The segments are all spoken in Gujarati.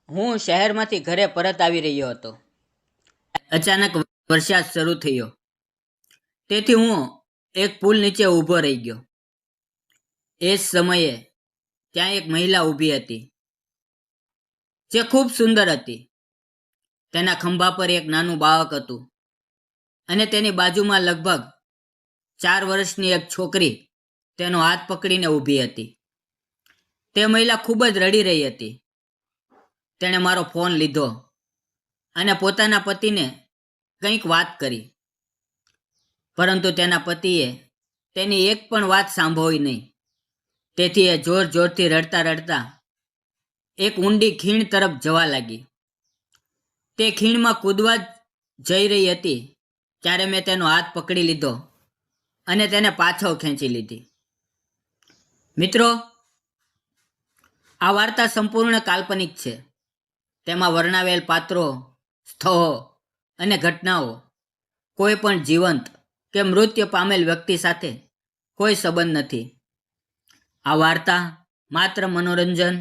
હું શહેરમાંથી ઘરે પરત આવી રહ્યો હતો. અચાનક વરસાદ શરૂ થયો, તેથી હું એક પુલ નીચે ઊભો રહી ગયો. એ જ સમયે ત્યાં એક મહિલા ઊભી હતી, જે ખૂબ સુંદર હતી. તેના ખંભા પર એક નાનું બાળક હતું અને તેની બાજુમાં લગભગ 4 વર્ષની એક છોકરી તેનો હાથ પકડીને ઊભી હતી. તે મહિલા ખૂબ જ રડી રહી હતી. તેણે મારો ફોન લીધો અને પોતાના પતિને કંઈક વાત કરી, પરંતુ તેના પતિએ તેની એક પણ વાત સાંભળી નહીં. તેથી એ જોર જોરથી રડતા રડતા એક ઊંડી ખીણ તરફ જવા લાગી. તે ખીણમાં કૂદવા જઈ રહી હતી ત્યારે મેં તેનો હાથ પકડી લીધો અને તેને પાછળ ખેંચી લીધી. મિત્રો, આ વાર્તા સંપૂર્ણ કાલ્પનિક છે. તેમાં વર્ણવેલ પાત્રો, સ્થળો અને ઘટનાઓ કોઈ પણ જીવંત કે મૃત્યુ પામેલ વ્યક્તિ સાથે કોઈ સંબંધ નથી. આ વાર્તા માત્ર મનોરંજન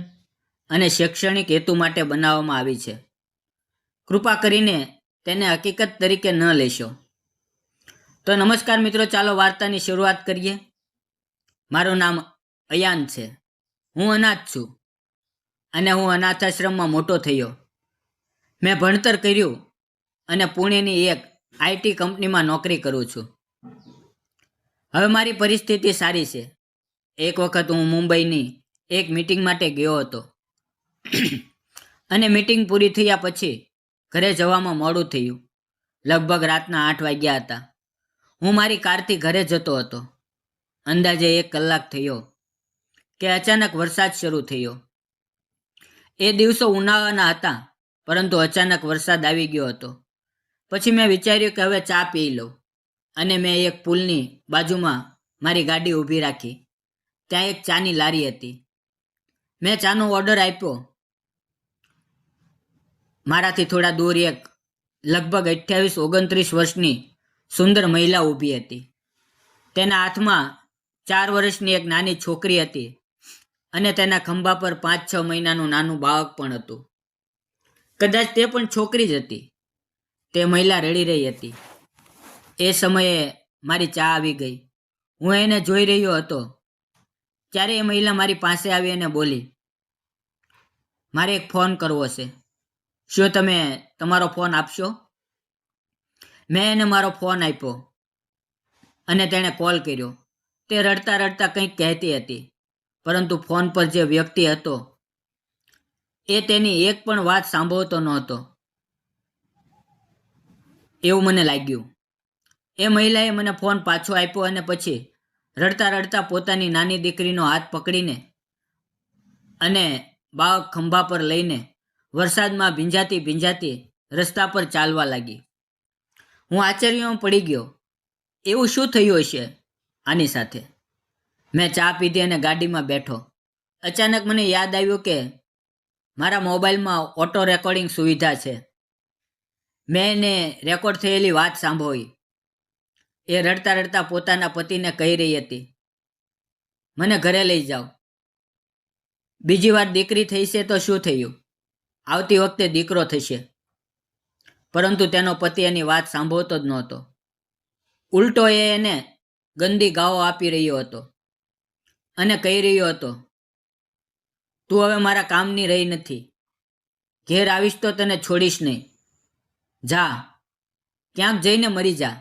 અને શૈક્ષણિક હેતુ માટે બનાવવામાં આવી છે. કૃપા કરીને તેને હકીકત તરીકે ન લેશો. તો નમસ્કાર મિત્રો, ચાલો વાર્તાની શરૂઆત કરીએ. મારું નામ અયાન છે. હું અનાથ છું અને હું અનાથાશ્રમમાં મોટો થયો. મેં ભણતર કર્યું અને પુણેની એક આઈટી કંપનીમાં નોકરી કરું છું. હવે મારી પરિસ્થિતિ સારી છે. એક વખત હું મુંબઈની એક મીટિંગ માટે ગયો હતો અને મીટિંગ પૂરી થયા પછી ઘરે જવામાં મોડું થયું. લગભગ રાતના 8 વાગ્યા હતા. હું મારી કારથી ઘરે જતો હતો. અંદાજે 1 કલાક થયો કે અચાનક વરસાદ શરૂ થયો. એ દિવસો ઉનાળાના હતા, પરંતુ અચાનક વરસાદ આવી ગયો હતો. પછી મેં વિચાર્યું કે હવે ચા પી લઉં અને મેં એક પુલની બાજુમાં મારી ગાડી ઊભી રાખી. ત્યાં એક ચાની લારી હતી. મેં ચાનો ઓર્ડર આપ્યો. મારાથી થોડા દૂર એક લગભગ 28-29 વર્ષની સુંદર મહિલા ઊભી હતી. તેના હાથમાં 4 વર્ષની એક નાની છોકરી હતી અને તેના ખંભા પર 5-6 મહિનાનું નાનું બાળક પણ હતું. કદાચ તે પણ છોકરી જ હતી. તે મહિલા રડી રહી હતી. એ સમયે મારી ચા આવી ગઈ. હું એને જોઈ રહ્યો હતો ત્યારે એ મહિલા મારી પાસે આવી અને બોલી, મારે એક ફોન કરવો છે. શું તમે તમારો ફોન આપશો? મેં એને મારો ફોન આપ્યો અને તેણે કોલ કર્યો. તે રડતા રડતા કંઈક કહેતી હતી, પરંતુ ફોન પર જે વ્યક્તિ હતો એ તેની એક પણ વાત સાંભળતો નહોતો એવું મને લાગ્યું. એ મહિલાએ મને ફોન પાછો આપ્યો અને પછી રડતા રડતા પોતાની નાની દીકરીનો હાથ પકડીને અને બાળક ખંભા પર લઈને વરસાદમાં ભીંજાતી ભીંજાતી રસ્તા પર ચાલવા લાગી. હું આશ્ચર્યમાં પડી ગયો. એવું શું થયું હશે આની સાથે? મેં ચા પીધી અને ગાડીમાં બેઠો. અચાનક મને યાદ આવ્યું કે મારા મોબાઈલમાં ઓટો રેકોર્ડિંગ સુવિધા છે. મેં એને રેકોર્ડ થયેલી વાત સાંભળી. એ રડતા રડતા પોતાના પતિને કહી રહી હતી, મને ઘરે લઈ જાઓ. બીજી વાર દીકરી થઈ છે તો શું થયું? આવતી વખતે દીકરો થશે. પરંતુ તેનો પતિ એની વાત સાંભળતો જ નહોતો. ઉલટો એ એને ગંદી ગાળો આપી રહ્યો હતો અને કહી રહ્યો હતો, તું હવે મારા કામની રહી નથી. ઘેર આવીશ તો તને છોડીશ નહીં. જા, ક્યાંક જઈને મરી જા.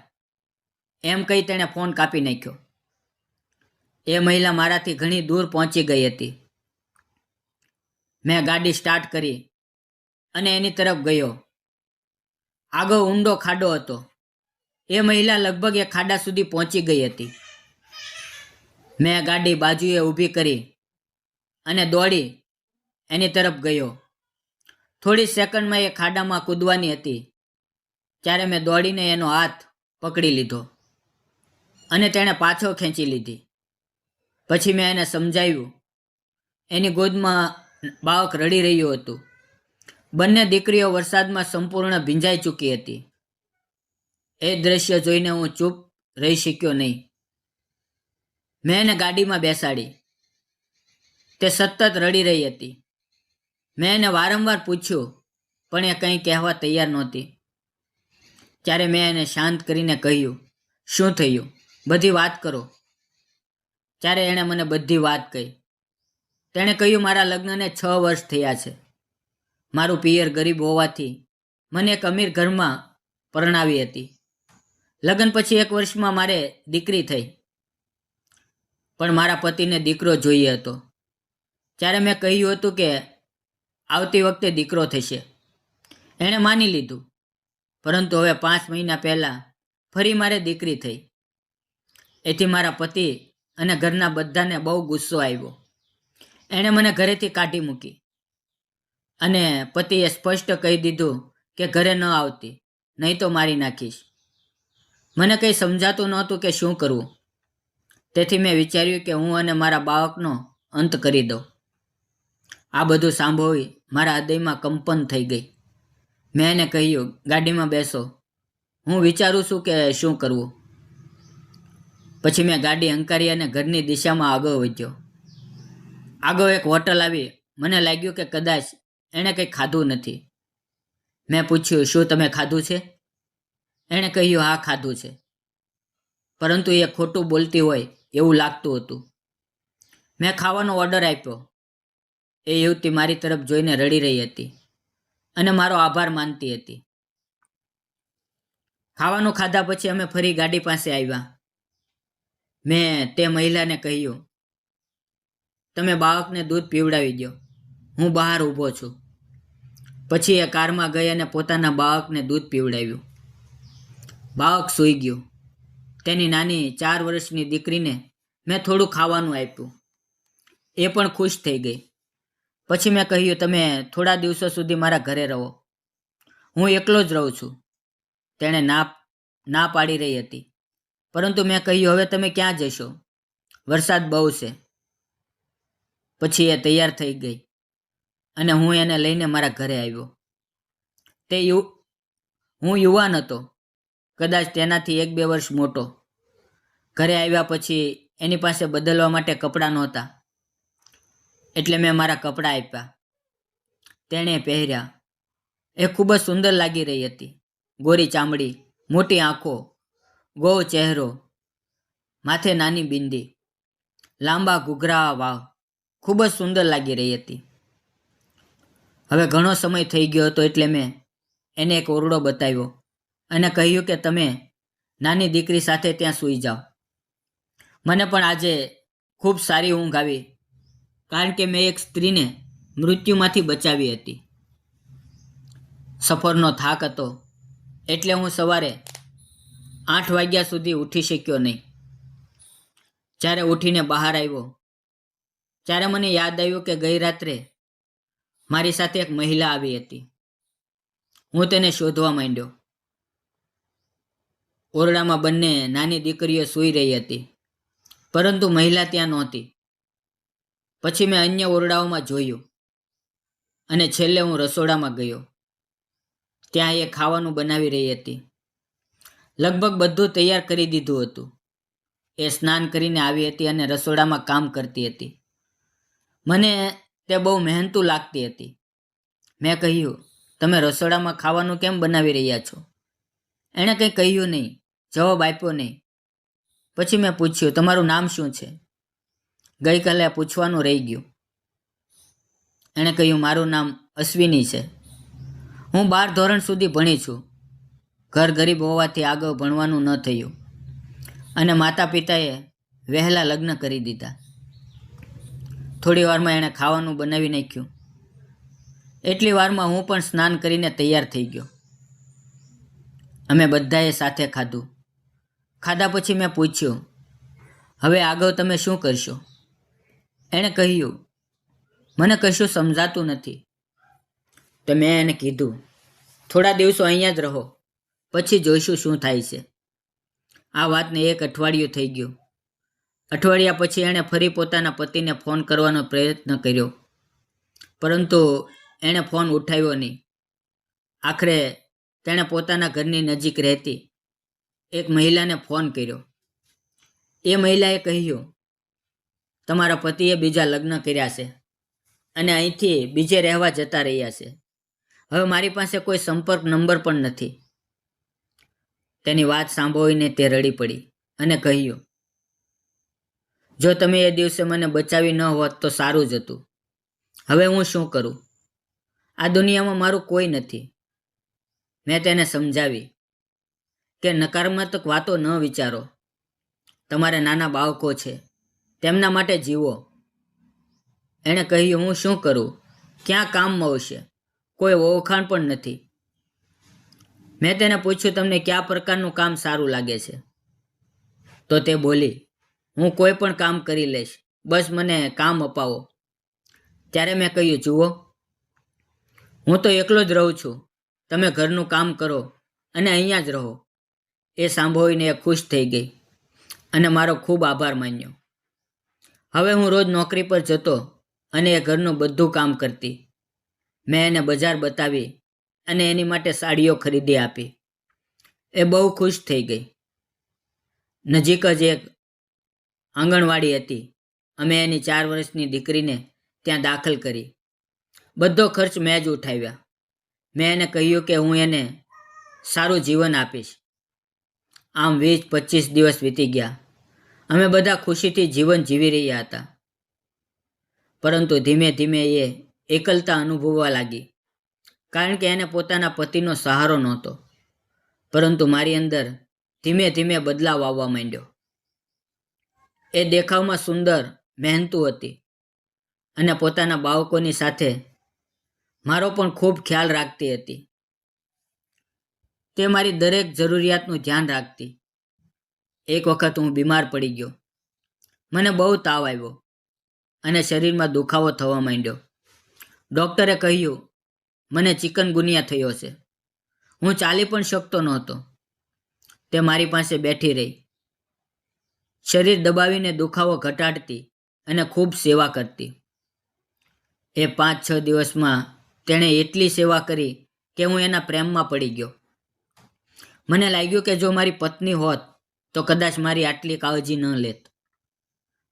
એમ કહી તેણે ફોન કાપી નાખ્યો. એ મહિલા મારાથી ઘણી દૂર પહોંચી ગઈ હતી. મેં ગાડી સ્ટાર્ટ કરી અને એની તરફ ગયો. આગળ ઊંડો ખાડો હતો. એ મહિલા લગભગ એ ખાડા સુધી પહોંચી ગઈ હતી. મેં ગાડી બાજુએ ઊભી કરી અને દોડી એની તરફ ગયો. થોડી સેકન્ડમાં એ ખાડામાં કૂદવાની હતી ત્યારે મેં દોડીને એનો હાથ પકડી લીધો અને તેણે પાછો ખેંચી લીધી. પછી મેં એને સમજાવ્યું. એની ગોદમાં બાળક રડી રહ્યું હતું. બંને દીકરીઓ વરસાદમાં સંપૂર્ણ ભીંજાઈ ચૂકી હતી. એ દ્રશ્ય જોઈને હું ચૂપ રહી શક્યો નહીં. મેં એને ગાડીમાં બેસાડી. તે સતત રડી રહી હતી. મેં એને વારંવાર પૂછ્યું, પણ એ કંઈ કહેવા તૈયાર નહોતી. ત્યારે મેં એને શાંત કરીને કહ્યું, શું થયું? બધી વાત કરો. ત્યારે એણે મને બધી વાત કહી. તેણે કહ્યું, મારા લગ્નને 6 વર્ષ થયા છે. મારું પિયર ગરીબ હોવાથી મને એક અમીર ઘરમાં પરણાવી હતી. લગ્ન પછી 1 વર્ષમાં મારે દીકરી થઈ, પણ મારા પતિને દીકરો જોઈએ હતો. ત્યારે મેં કહ્યું હતું કે આવતી વખતે દીકરો થશે. એણે માની લીધું, પરંતુ હવે 5 મહિના પહેલાં ફરી મારે દીકરી થઈ. એથી મારા પતિ અને ઘરના બધાને બહુ ગુસ્સો આવ્યો. એણે મને ઘરેથી કાઢી મૂકી અને પતિએ સ્પષ્ટ કહી દીધું કે ઘરે ન આવતી, નહીં તો મારી નાખીશ. મને કંઈ સમજાતું નહોતું કે શું કરવું. તેથી મેં વિચાર્યું કે હું અને મારા બાળકનો અંત કરી દઉં. આ બધું સાંભળી મારા હૃદયમાં કંપન થઈ ગઈ. મેં એને કહ્યું, ગાડીમાં બેસો, હું વિચારું છું કે શું કરવું. પછી મેં ગાડી હંકારી અને ઘરની દિશામાં આગળ વધ્યો. આગળ એક હોટલ આવી. મને લાગ્યું કે કદાચ એણે કંઈ ખાધું નથી. મેં પૂછ્યું, શું તમે ખાધું છે? એણે કહ્યું, હા ખાધું છે. પરંતુ એ ખોટું બોલતી હોય એવું લાગતું હતું. મેં ખાવાનો ઓર્ડર આપ્યો. એ યુવતી મારી તરફ જોઈને રડી રહી હતી અને મારો આભાર માનતી હતી. ખાવાનું ખાધા પછી અમે ફરી ગાડી પાસે આવ્યા. મેં તે મહિલાને કહ્યું, તમે બાળકને દૂધ પીવડાવી દો, હું બહાર ઊભો છું. પછી એ કારમાં ગઈ અને પોતાના બાળકને દૂધ પીવડાવ્યું. બાળક સૂઈ ગયું. તેની નાની 4 વર્ષની દીકરીને મેં થોડું ખાવાનું આપ્યું. એ પણ ખુશ થઈ ગઈ. પછી મેં કહ્યું, તમે થોડા દિવસો સુધી મારા ઘરે રહો, હું એકલો જ રહું છું. તેણે ના પાડી રહી હતી, પરંતુ મેં કહ્યું, હવે તમે ક્યાં જશો? વરસાદ બહુ છે. પછી એ તૈયાર થઈ ગઈ અને હું એને લઈને મારા ઘરે આવ્યો. હું યુવાન હતો, કદાચ તેનાથી 1-2 વર્ષ મોટો. ઘરે આવ્યા પછી એની પાસે બદલવા માટે કપડાં નહોતા, એટલે મેં મારા કપડાં આપ્યા. તેણે પહેર્યા. એ ખૂબ જ સુંદર લાગી રહી હતી. ગોરી ચામડી, મોટી આંખો, ગોળ ચહેરો, માથે નાની બિંદી, લાંબા ઘૂઘરા વાળ, ખૂબ જ સુંદર લાગી રહી હતી. હવે ઘણો સમય થઈ ગયો હતો, એટલે મેં એને એક ઓરડો બતાવ્યો અને કહ્યું કે તમે નાની દીકરી સાથે ત્યાં સૂઈ જાઓ. મને પણ આજે ખૂબ સારી ઊંઘ આવી, કારણ કે મેં એક સ્ત્રીને મૃત્યુમાંથી બચાવી હતી. સફરનો થાક હતો, એટલે હું સવારે 8 વાગ્યા સુધી ઉઠી શક્યો નહીં. જ્યારે ઉઠીને બહાર આવ્યો, ત્યારે મને યાદ આવ્યું કે ગઈ રાત્રે મારી સાથે એક મહિલા આવી હતી. હું તેને શોધવા માંડ્યો. ઓરડામાં બંને નાની દીકરીઓ સૂઈ રહી હતી, પરંતુ મહિલા ત્યાં નહોતી. પછી મેં અન્ય ઓરડાઓમાં જોયું અને છેલ્લે હું રસોડામાં ગયો. ત્યાં એ ખાવાનું બનાવી રહી હતી. લગભગ બધું તૈયાર કરી દીધું હતું. એ સ્નાન કરીને આવી હતી અને રસોડામાં કામ કરતી હતી. મને તે બહુ મહેનતુ લાગતી હતી. મેં કહ્યું, તમે રસોડામાં ખાવાનું કેમ બનાવી રહ્યા છો? એણે કંઈ કહ્યું નહીં, જવાબ આપ્યો નહીં. પછી મેં પૂછ્યું, તમારું નામ શું છે? ગઈકાલે પૂછવાનું રહી ગયું. એણે કહ્યું, મારું નામ અશ્વિની છે. હું 12 ધોરણ સુધી ભણી છું. ઘર ગરીબ હોવાથી આગળ ભણવાનું ન થયું અને માતા પિતાએ વહેલા લગ્ન કરી દીધા. થોડી વારમાં એણે ખાવાનું બનાવી નાખ્યું. એટલી વારમાં હું પણ સ્નાન કરીને તૈયાર થઈ ગયો. અમે બધાએ સાથે ખાધું. ખાધા પછી મેં પૂછ્યું, હવે આગળ તમે શું કરશો? એણે કહ્યું, મને કશું સમજાતું નથી. તો મેં એને કીધું, થોડા દિવસો અહીંયા જ રહો, પછી જોઈશું શું થાય છે. આ વાતને 1 અઠવાડિયું થઈ ગયું. અઠવાડિયા પછી એણે ફરી પોતાના પતિને ફોન કરવાનો પ્રયત્ન કર્યો, પરંતુ એણે ફોન ઉઠાવ્યો નહીં. આખરે તેણે પોતાના ઘરની નજીક રહેતી એક મહિલાને ફોન કર્યો. એ મહિલાએ કહ્યું, તમારા પતિએ બીજા લગ્ન કર્યા છે. અને અહીંથી બીજે રહેવા જતા રહ્યા છે. હવે મારી પાસે કોઈ સંપર્ક નંબર પણ નથી. તેની વાત સાંભળીને તે રડી પડી અને કહ્યું, જો તમે એ દિવસે મને બચાવી ન હોત તો સારું જ હતું. હવે હું શું કરું? આ દુનિયામાં મારું કોઈ નથી. મેં તેને સમજાવી કે નકારાત્મક વાતો ન વિચારો. તમારે નાના બાળકો છે, તેમના માટે જીવો. એણે કહ્યું, હું શું કરું? ક્યાં કામ મળશે? કોઈ ઓળખાણ પણ નથી. મેં તેને પૂછ્યું, તમને કયા પ્રકારનું કામ સારું લાગે છે? તો તે બોલી, હું કોઈ પણ કામ કરી લઈશ, બસ મને કામ અપાવો. ત્યારે મેં કહ્યું, જુઓ, હું તો એકલો જ રહું છું. તમે ઘરનું કામ કરો અને અહીંયા જ રહો. એ સાંભળીને એ ખુશ થઈ ગઈ અને મારો ખૂબ આભાર માન્યો. હવે હું રોજ નોકરી પર જતો અને એ ઘરનું બધું કામ કરતી. મેં એને બજાર બતાવી અને એની માટે સાડીઓ ખરીદી આપી. એ બહુ ખુશ થઈ ગઈ. નજીક જ એક આંગણવાડી હતી. અમે એની 4 વર્ષની દીકરીને ત્યાં દાખલ કરી. બધો ખર્ચ મેં જ ઉઠાવ્યા. મેં એને કહ્યું કે હું એને સારું જીવન આપીશ. આમ 20-25 દિવસ વીતી ગયા. અમે બધા ખુશીથી જીવન જીવી રહ્યા હતા. પરંતુ ધીમે ધીમે એ એકલતા અનુભવવા લાગી, કારણ કે એને પોતાના પતિનો સહારો નહોતો. પરંતુ મારી અંદર ધીમે ધીમે બદલાવ આવવા માંડ્યો. એ દેખાવમાં સુંદર, મહેનતુ હતી અને પોતાના બાળકોની સાથે મારો પણ ખૂબ ખ્યાલ રાખતી હતી. તે મારી દરેક જરૂરિયાતનું ધ્યાન રાખતી. એક વખત હું બીમાર પડી ગયો. મને બહુ તાવ આવ્યો અને શરીરમાં દુખાવો થવા માંડ્યો. ડૉક્ટરે કહ્યું, મને ચિકનગુનિયા થયો છે. હું ચાલી પણ શકતો નહોતો. તે મારી પાસે બેઠી રહી, શરીર દબાવીને દુખાવો ઘટાડતી અને ખૂબ સેવા કરતી. એ 5-6 દિવસમાં તેણે એટલી સેવા કરી કે હું એના પ્રેમમાં પડી ગયો. મને લાગ્યું કે જો મારી પત્ની હોત તો કદાચ મારી આટલી કાળજી ન લેત.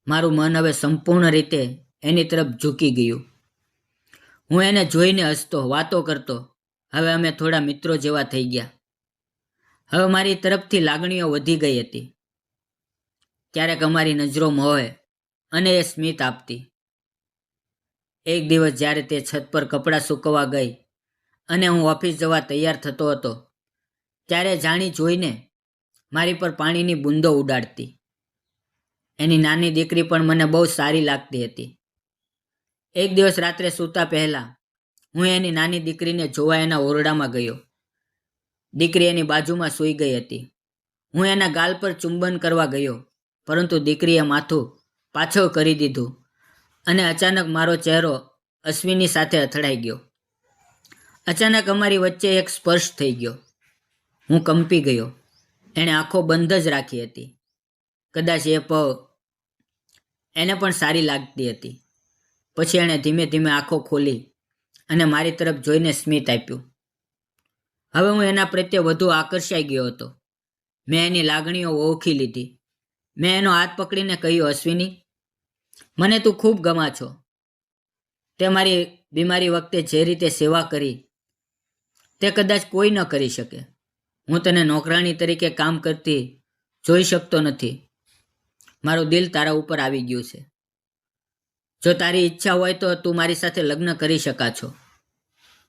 મારું મન હવે સંપૂર્ણ રીતે એની તરફ ઝૂકી ગયું. હું એને જોઈને હસતો, વાતો કરતો. હવે અમે થોડા મિત્રો જેવા થઈ ગયા. હવે મારી તરફથી લાગણીઓ વધી ગઈ હતી. ક્યારેક અમારી નજરો મોહે અને એ સ્મિત આપતી. એક દિવસ જ્યારે તે છત પર કપડાં સૂકવવા ગઈ અને હું ઓફિસ જવા તૈયાર થતો હતો, ત્યારે જાણી જોઈને મારી પર પાણીની બૂંદો ઉડાડતી. એની નાની દીકરી પણ મને બહુ સારી લાગતી હતી. એક દિવસ રાત્રે સૂતા પહેલાં હું એની નાની દીકરીને જોવા એના ઓરડામાં ગયો. દીકરી એની બાજુમાં સૂઈ ગઈ હતી. હું એના ગાલ પર ચુંબન કરવા ગયો, પરંતુ દીકરીએ માથું પાછળ કરી દીધું અને અચાનક મારો ચહેરો અશ્વિની સાથે અથડાઈ ગયો. અચાનક અમારી વચ્ચે એક સ્પર્શ થઈ ગયો. હું કંપી ગયો. એણે આંખો બંધ જ રાખી હતી. કદાચ એ પળ એને પણ સારી લાગતી હતી. પછી એણે ધીમે ધીમે આંખો ખોલી અને મારી તરફ જોઈને સ્મિત આપ્યું. હવે હું એના પ્રત્યે વધુ આકર્ષાઈ ગયો હતો. મેં એની લાગણીઓ ઓળખી લીધી. મેં એનો હાથ પકડીને કહ્યું, અશ્વિની, મને તું ખૂબ ગમા છો. તે મારી બીમારી વખતે જે રીતે સેવા કરી તે કદાચ કોઈ ન કરી શકે. હું તને નોકરાણી તરીકે કામ કરતી જોઈ શકતો નથી. મારું દિલ તારા ઉપર આવી ગયું છે. જો તારી ઈચ્છા હોય તો તું મારી સાથે લગ્ન કરી શકા છો.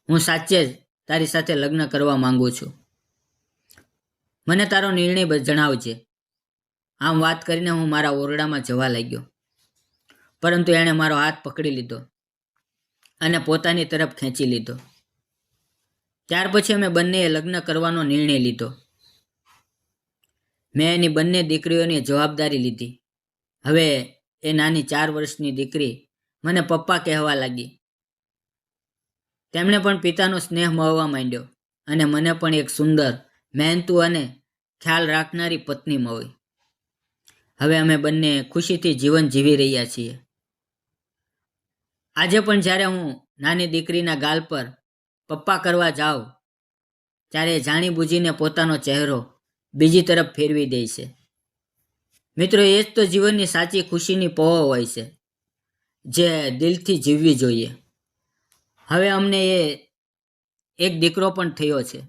હું સાચે જ તારી સાથે લગ્ન કરવા માંગુ છું. મને તારો નિર્ણય જણાવજે. આમ વાત કરીને હું મારા ઓરડામાં જવા લાગ્યો, પરંતુ એણે મારો હાથ પકડી લીધો અને પોતાની તરફ ખેંચી લીધો. ત્યાર પછી અમે બંનેએ લગ્ન કરવાનો નિર્ણય લીધો. મેં એની બંને દીકરીઓની જવાબદારી લીધી. હવે એ નાની 4 વર્ષની દીકરી મને પપ્પા કહેવા લાગી. તેમણે પણ પિતાનો સ્નેહ મળવા માંડ્યો અને મને પણ એક સુંદર, મહેનતુ અને ખ્યાલ રાખનારી પત્ની મળી. હવે અમે બંને ખુશીથી જીવન જીવી રહ્યા છીએ. આજે પણ જ્યારે હું નાની દીકરીના ગાલ પર પપ્પા કરવા જાઉં ત્યારે જાણી બૂજીને પોતાનો ચહેરો બીજી તરફ ફેરવી દે છે. મિત્રો, એ જ તો જીવનની સાચી ખુશીની પળો હોય છે, જે દિલથી જીવવી જોઈએ. હવે અમને એક દીકરો પણ થયો છે.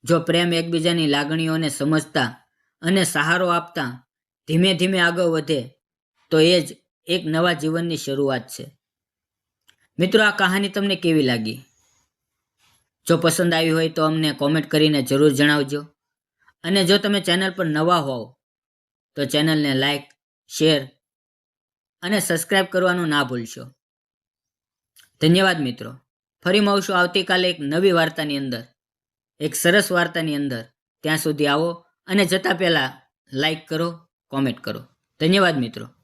જો પ્રેમ એકબીજાની લાગણીઓને સમજતા અને સહારો આપતા ધીમે ધીમે આગળ વધે તો એ જ એક નવા જીવનની શરૂઆત છે. મિત્રો, આ કહાની તમને કેવી લાગી? જો પસંદ આવી હોય તો અમને કોમેન્ટ કરીને જરૂર જણાવજો. અને જો તમે ચેનલ પર નવા હોવ તો ચેનલને લાઈક, શેર અને સબસ્ક્રાઇબ કરવાનું ના ભૂલશો. ધન્યવાદ મિત્રો. ફરી મળશું આવતીકાલે એક નવી વાર્તાની અંદર, એક સરસ વાર્તાની અંદર. ત્યાં સુધી આવો અને જતા પહેલા લાઈક કરો, કોમેન્ટ કરો. ધન્યવાદ મિત્રો.